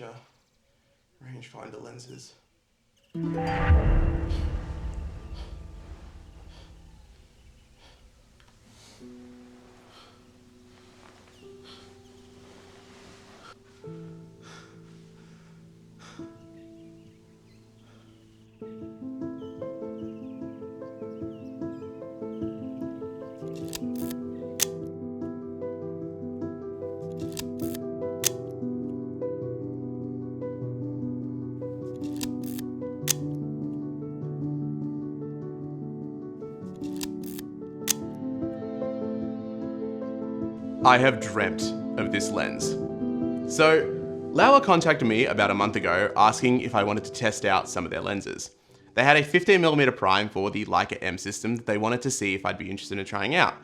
future rangefinder lenses. I have dreamt of this lens. So, Laowa contacted me about a month ago asking if I wanted to test out some of their lenses. They had a 15mm prime for the Leica M system that they wanted to see if I'd be interested in trying out.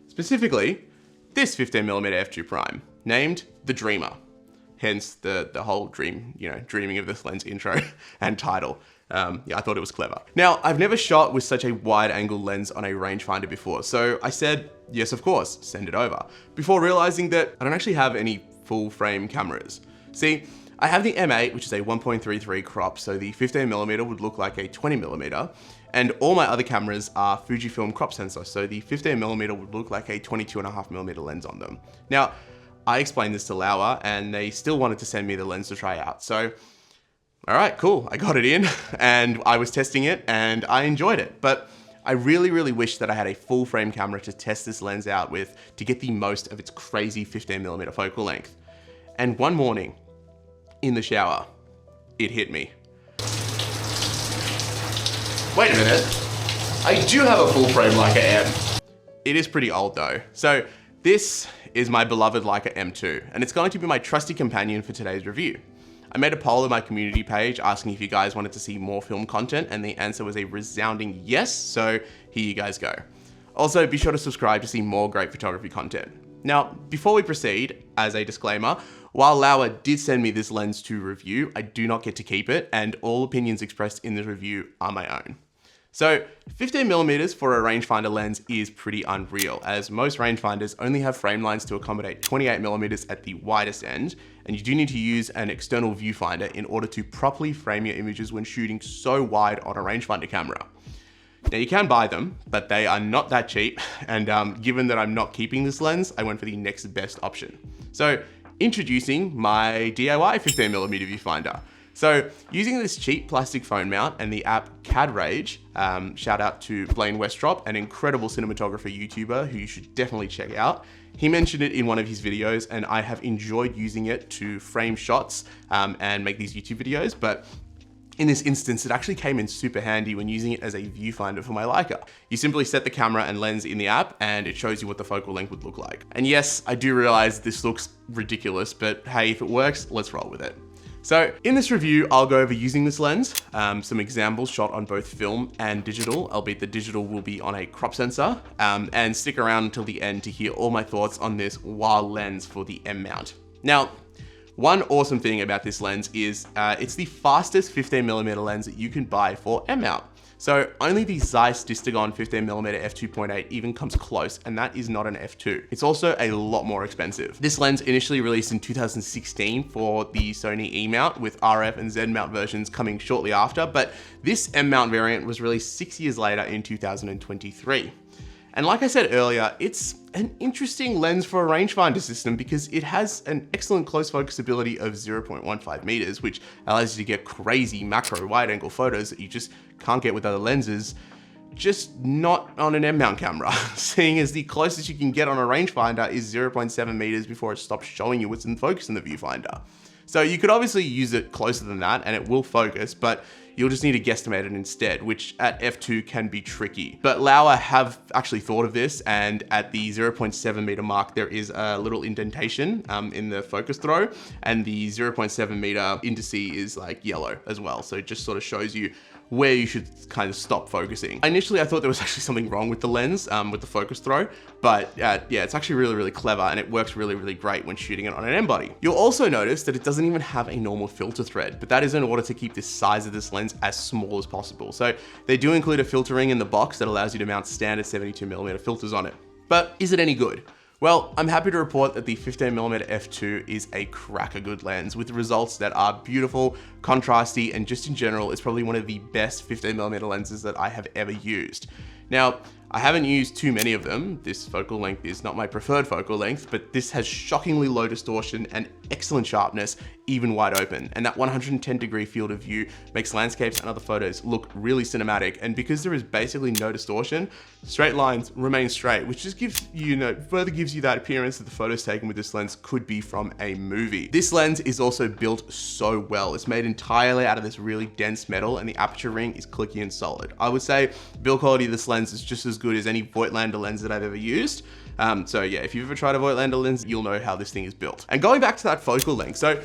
Specifically, this 15mm f2 prime, named the Dreamer. Hence the whole dreaming of this lens intro and title. Yeah, I thought it was clever. Now, I've never shot with such a wide angle lens on a rangefinder before, so I said, yes, of course, send it over, before realizing that I don't actually have any full frame cameras. See, I have the M8, which is a 1.33 crop, so the 15mm would look like a 20mm, and all my other cameras are Fujifilm crop sensor, so the 15mm would look like a 22.5mm lens on them. Now, I explained this to Laowa, and they still wanted to send me the lens to try out, so all right, cool, I got it in, and I was testing it, and I enjoyed it, but I really, really wish that I had a full frame camera to test this lens out with to get the most of its crazy 15mm focal length. And one morning, in the shower, it hit me. Wait a minute, I do have a full frame Leica M. It is pretty old though. So this is my beloved Leica M2, and it's going to be my trusty companion for today's review. I made a poll on my community page asking if you guys wanted to see more film content, and the answer was a resounding yes, so here you guys go. Also, be sure to subscribe to see more great photography content. Now, before we proceed, as a disclaimer, while Laowa did send me this lens to review, I do not get to keep it, and all opinions expressed in this review are my own. So 15mm for a rangefinder lens is pretty unreal, as most rangefinders only have frame lines to accommodate 28mm at the widest end, and you do need to use an external viewfinder in order to properly frame your images when shooting so wide on a rangefinder camera. Now you can buy them, but they are not that cheap, and given that I'm not keeping this lens, I went for the next best option. So introducing my DIY 15mm viewfinder. So using this cheap plastic phone mount and the app CAD Rage, shout out to Blaine Westrop, an incredible cinematographer YouTuber who you should definitely check out. He mentioned it in one of his videos, and I have enjoyed using it to frame shots and make these YouTube videos, but in this instance, it actually came in super handy when using it as a viewfinder for my Leica. You simply set the camera and lens in the app, and it shows you what the focal length would look like. And yes, I do realize this looks ridiculous, but hey, if it works, let's roll with it. So in this review, I'll go over using this lens, some examples shot on both film and digital, albeit the digital will be on a crop sensor, and stick around until the end to hear all my thoughts on this wild lens for the M mount. Now, one awesome thing about this lens is it's the fastest 15mm lens that you can buy for M mount. So only the Zeiss Distagon 15mm f2.8 even comes close, and that is not an f2. It's also a lot more expensive. This lens initially released in 2016 for the Sony E mount, with RF and Z mount versions coming shortly after, but this M mount variant was released 6 years later in 2023. And like I said earlier, it's an interesting lens for a rangefinder system because it has an excellent close focus ability of 0.15 meters, which allows you to get crazy macro wide angle photos that you just can't get with other lenses, just not on an M mount camera, seeing as the closest you can get on a rangefinder is 0.7 meters before it stops showing you what's in focus in the viewfinder. So you could obviously use it closer than that and it will focus, but you'll just need to guesstimate it instead, which at f2 can be tricky. But Laowa have actually thought of this, and at the 0.7 meter mark, there is a little indentation in the focus throw, and the 0.7 meter indice is like yellow as well. So it just sort of shows you where you should kind of stop focusing. Initially, I thought there was actually something wrong with the lens, with the focus throw, but yeah, it's actually really, really clever, and it works really, really great when shooting it on an M body. You'll also notice that it doesn't even have a normal filter thread, but that is in order to keep the size of this lens as small as possible. So they do include a filter ring in the box that allows you to mount standard 72mm filters on it. But is it any good? Well, I'm happy to report that the 15mm f2 is a cracker good lens with results that are beautiful, contrasty, and just in general, it's probably one of the best 15mm lenses that I have ever used. Now, I haven't used too many of them. This focal length is not my preferred focal length, but this has shockingly low distortion and excellent sharpness, even wide open. And that 110-degree field of view makes landscapes and other photos look really cinematic. And because there is basically no distortion, straight lines remain straight, which just gives further gives you that appearance that the photos taken with this lens could be from a movie. This lens is also built so well. It's made entirely out of this really dense metal, and the aperture ring is clicky and solid. I would say build quality of this lens is just as good as any Voigtlander lens that I've ever used. So yeah, if you've ever tried a Voigtlander lens, you'll know how this thing is built. And going back to that focal length, so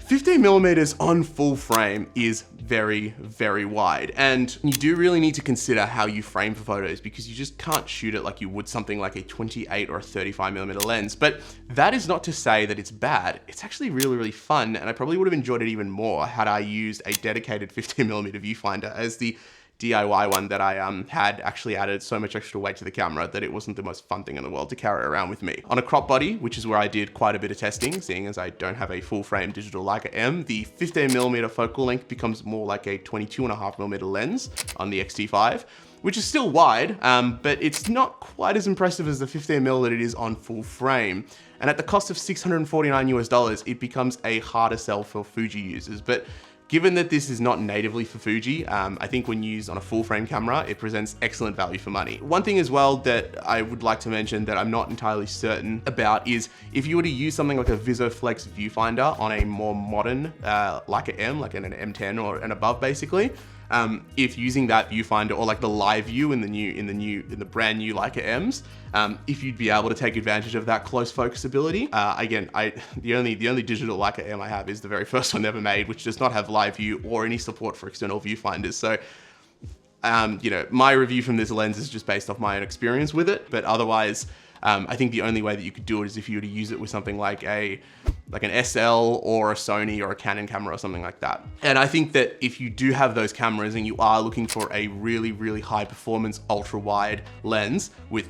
15mm on full frame is very, very wide. And you do really need to consider how you frame for photos, because you just can't shoot it like you would something like a 28 or a 35mm lens. But that is not to say that it's bad. It's actually really, really fun. And I probably would have enjoyed it even more had I used a dedicated 15mm viewfinder, as the DIY one that I had actually added so much extra weight to the camera that it wasn't the most fun thing in the world to carry around with me. On a crop body, which is where I did quite a bit of testing, seeing as I don't have a full frame digital Leica M, the 15mm focal length becomes more like a 22.5mm lens on the X-T5, which is still wide, but it's not quite as impressive as the 15mm that it is on full frame. And at the cost of $649 US, it becomes a harder sell for Fuji users. But given that this is not natively for Fuji, I think when used on a full frame camera, it presents excellent value for money. One thing as well that I would like to mention that I'm not entirely certain about is if you were to use something like a VisoFlex viewfinder on a more modern Leica M, like an M10 or and above basically, if using that viewfinder or like the live view in the brand new Leica M's, if you'd be able to take advantage of that close focus ability. Again, the only digital Leica M I have is the very first one ever made, which does not have live view or any support for external viewfinders. So, my review from this lens is just based off my own experience with it, but otherwise, I think the only way that you could do it is if you were to use it with something like an SL or a Sony or a Canon camera or something like that. And I think that if you do have those cameras and you are looking for a really, really high performance ultra wide lens with,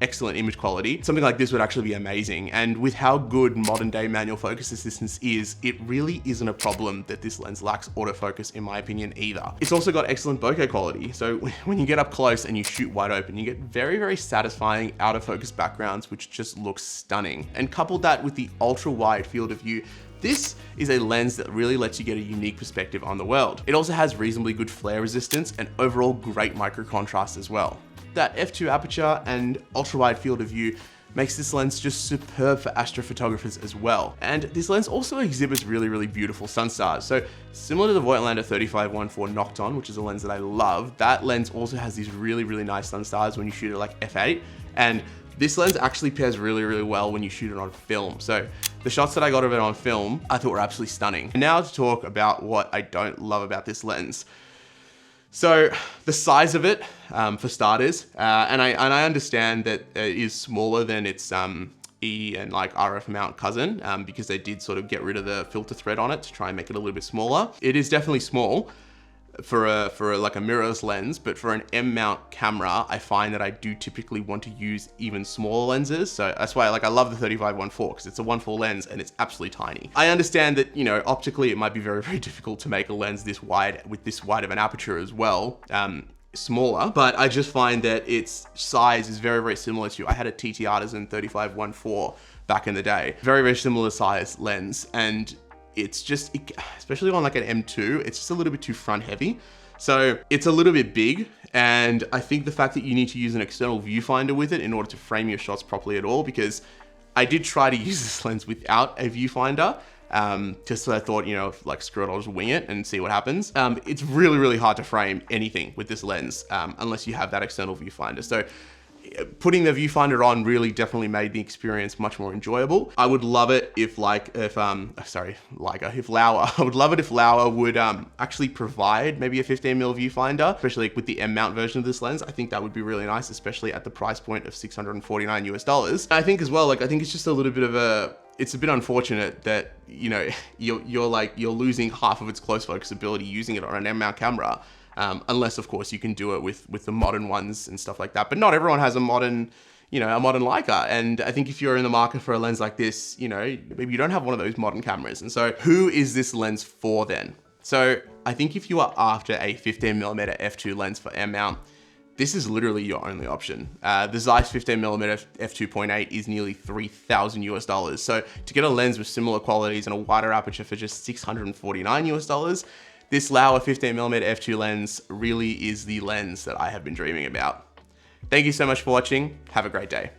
excellent image quality, something like this would actually be amazing. And with how good modern day manual focus assistance is, it really isn't a problem that this lens lacks autofocus, in my opinion, either. It's also got excellent bokeh quality. So when you get up close and you shoot wide open, you get very, very satisfying out of focus backgrounds, which just looks stunning. And couple that with the ultra wide field of view, this is a lens that really lets you get a unique perspective on the world. It also has reasonably good flare resistance and overall great micro contrast as well. That f2 aperture and ultra wide field of view makes this lens just superb for astrophotographers as well. And this lens also exhibits really, really beautiful sun stars. So similar to the Voigtlander 35-1.4 Nocton, which is a lens that I love, that lens also has these really, really nice sun stars when you shoot it like f8. And this lens actually pairs really, really well when you shoot it on film. So the shots that I got of it on film, I thought were absolutely stunning. And now to talk about what I don't love about this lens. So the size of it, for starters, and I understand that it is smaller than its E and like RF mount cousin, because they did sort of get rid of the filter thread on it to try and make it a little bit smaller. It is definitely small for a mirrorless lens, but for an M mount camera, I find that I do typically want to use even smaller lenses. So that's why I love the 35-1.4 because it's a 1.4 lens and it's absolutely tiny. I understand that, optically it might be very, very difficult to make a lens this wide with this wide of an aperture as well. Smaller, but I just find that its size is very, very similar to, I had a TT Artisan 35-1.4 back in the day. Very, very similar size lens, and it's just, especially on like an M2, it's just a little bit too front heavy. So it's a little bit big. And I think the fact that you need to use an external viewfinder with it in order to frame your shots properly at all, because I did try to use this lens without a viewfinder, just so I thought, screw it, I'll just wing it and see what happens. It's really, really hard to frame anything with this lens, unless you have that external viewfinder. So putting the viewfinder on really definitely made the experience much more enjoyable. I would love it if Laowa, I would love it if Laowa would actually provide maybe a 15mm viewfinder, especially with the M mount version of this lens. I think that would be really nice, especially at the price point of $649 US. I think as well, I think it's just a little bit of it's a bit unfortunate that, you're losing half of its close focus ability using it on an M mount camera. Unless of course you can do it with the modern ones and stuff like that. But not everyone has a modern, you know, a modern Leica. And I think if you're in the market for a lens like this, you know, maybe you don't have one of those modern cameras. And so who is this lens for then? So I think if you are after a 15mm f2 lens for M mount, this is literally your only option. The Zeiss 15mm f2.8 is nearly $3,000 US. So to get a lens with similar qualities and a wider aperture for just $649 US, this Laowa 15mm f2 lens really is the lens that I have been dreaming about. Thank you so much for watching. Have a great day.